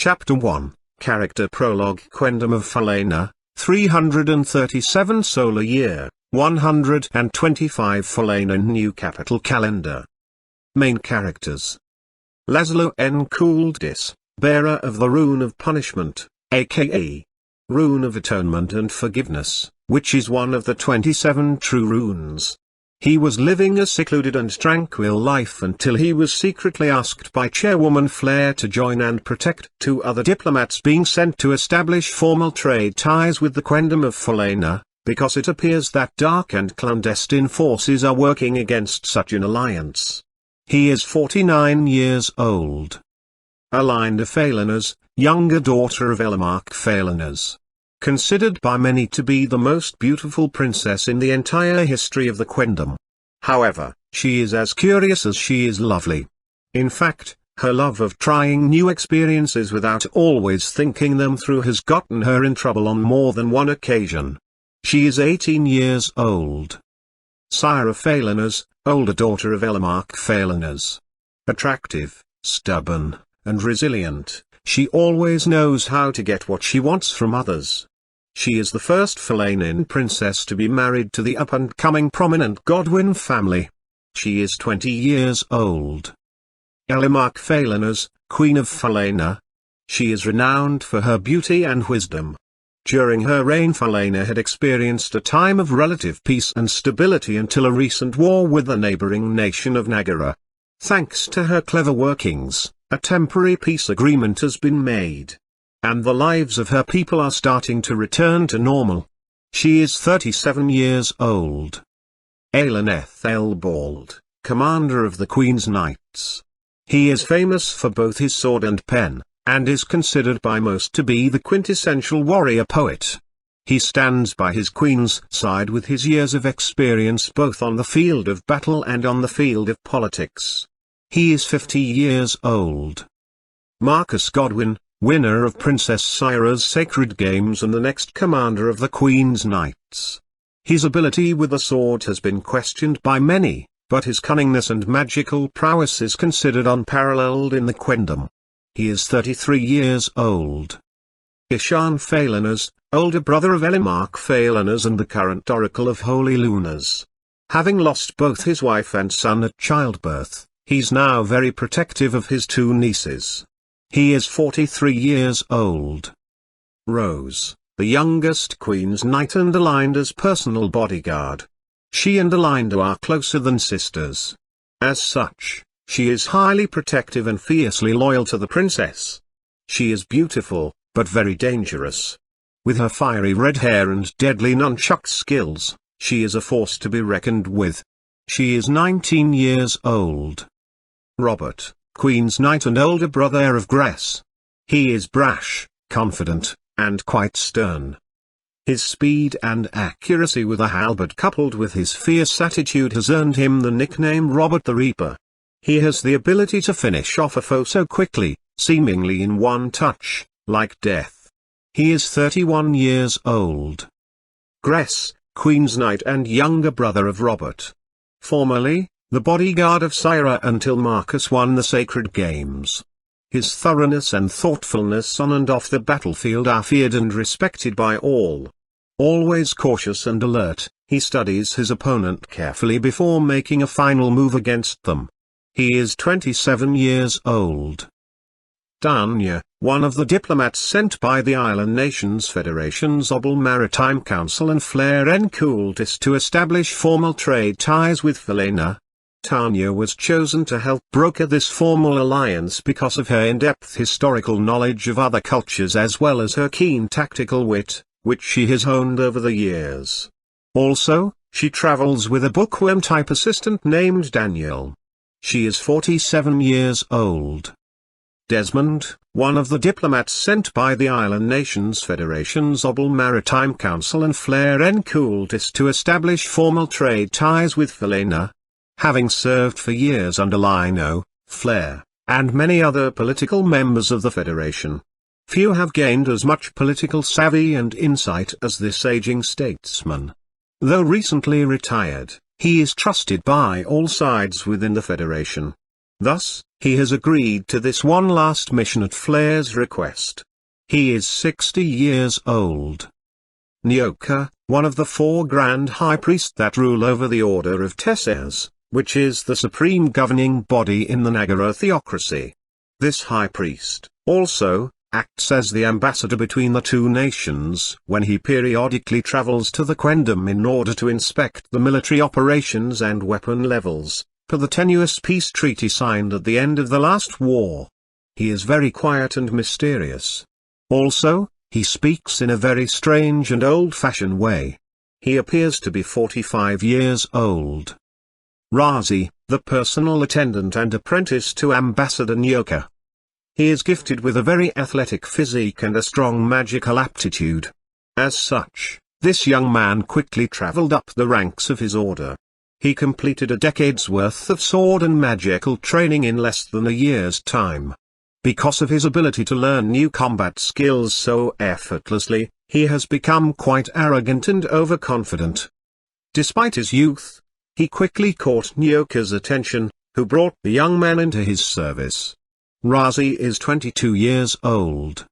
Chapter 1, Character Prologue. Quendom of Phelan, 337 solar year, 125 Phelan new capital calendar. Main characters: Lazlo Enkuldis, bearer of the Rune of Punishment, aka Rune of Atonement and Forgiveness, which is one of the 27 true runes. He was living a secluded and tranquil life until he was secretly asked by Chairwoman Flair to join and protect two other diplomats being sent to establish formal trade ties with the Quendom of Phelan, because it appears that dark and clandestine forces are working against such an alliance. He is 49 years old. Elena Phelan, younger daughter of Elena Phelan. Considered by many to be the most beautiful princess in the entire history of the Quendom. However, she is as curious as she is lovely. In fact, her love of trying new experiences without always thinking them through has gotten her in trouble on more than one occasion. She is 18 years old. Syra Phelan, older daughter of Elena Phelan. Attractive, stubborn, and resilient, she always knows how to get what she wants from others. She is the first Phelan princess to be married to the up-and-coming prominent Godwin family. She is 20 years old. Elena Phelan, Queen of Phelan. She is renowned for her beauty and wisdom. During her reign Phelan had experienced a time of relative peace and stability until a recent war with the neighboring nation of Nagara. Thanks to her clever workings, a temporary peace agreement has been made, and the lives of her people are starting to return to normal. She is 37 years old. Elena Phelan, commander of the Queen's Knights. He is famous for both his sword and pen, and is considered by most to be the quintessential warrior poet. He stands by his queen's side with his years of experience both on the field of battle and on the field of politics. He is 50 years old. Marcus Godwin, winner of Princess Syra's Sacred Games and the next commander of the Queen's Knights. His ability with the sword has been questioned by many, but his cunningness and magical prowess is considered unparalleled in the Quendom. He is 33 years old. Hassan Phelan, older brother of Elena Phelan and the current Oracle of Holy Lunas. Having lost both his wife and son at childbirth, he's now very protective of his two nieces. He is 43 years old. Rose, the youngest Queen's Knight and Elena's personal bodyguard. She and Elena are closer than sisters. As such, she is highly protective and fiercely loyal to the princess. She is beautiful, but very dangerous. With her fiery red hair and deadly nunchuck skills, she is a force to be reckoned with. She is 19 years old. Robert, Queen's Knight and older brother of Grace. He is brash, confident, and quite stern. His speed and accuracy with a halberd coupled with his fierce attitude has earned him the nickname Robert the Reaper. He has the ability to finish off a foe so quickly, seemingly in one touch, like death. He is 31 years old. Grace, Queen's Knight and younger brother of Robert. Formerly, the bodyguard of Syra until Marcus won the Sacred Games. His thoroughness and thoughtfulness on and off the battlefield are feared and respected by all. Always cautious and alert, he studies his opponent carefully before making a final move against them. He is 27 years old. Tanya, one of the diplomats sent by the Island Nations Federation's Obel Maritime Council and Flair Enkuldis to establish formal trade ties with Phelan. Tanya was chosen to help broker this formal alliance because of her in-depth historical knowledge of other cultures as well as her keen tactical wit, which she has honed over the years. Also, she travels with a bookworm-type assistant named Daniel. She is 47 years old. Desmond, one of the diplomats sent by the Island Nations Federation's Obel Maritime Council and Flair Enkuldis to establish formal trade ties with Phelan. Having served for years under Lino, Flair, and many other political members of the Federation. Few have gained as much political savvy and insight as this aging statesman. Though recently retired, he is trusted by all sides within the Federation. Thus, he has agreed to this one last mission at Flair's request. He is 60 years old. Nyoka, one of the 4 Grand High Priests that rule over the Order of Tessers, which is the supreme governing body in the Nagara theocracy. This High Priest, also, acts as the ambassador between the 2 nations when he periodically travels to the Quendom in order to inspect the military operations and weapon levels, per the tenuous peace treaty signed at the end of the last war. He is very quiet and mysterious. Also, he speaks in a very strange and old-fashioned way. He appears to be 45 years old. Razi, the personal attendant and apprentice to Ambassador Nyoka. He is gifted with a very athletic physique and a strong magical aptitude. As such, this young man quickly traveled up the ranks of his order. He completed a decade's worth of sword and magical training in less than a year's time. Because of his ability to learn new combat skills so effortlessly, he has become quite arrogant and overconfident. Despite his youth, he quickly caught Nyoka's attention, who brought the young man into his service. Razi is 22 years old.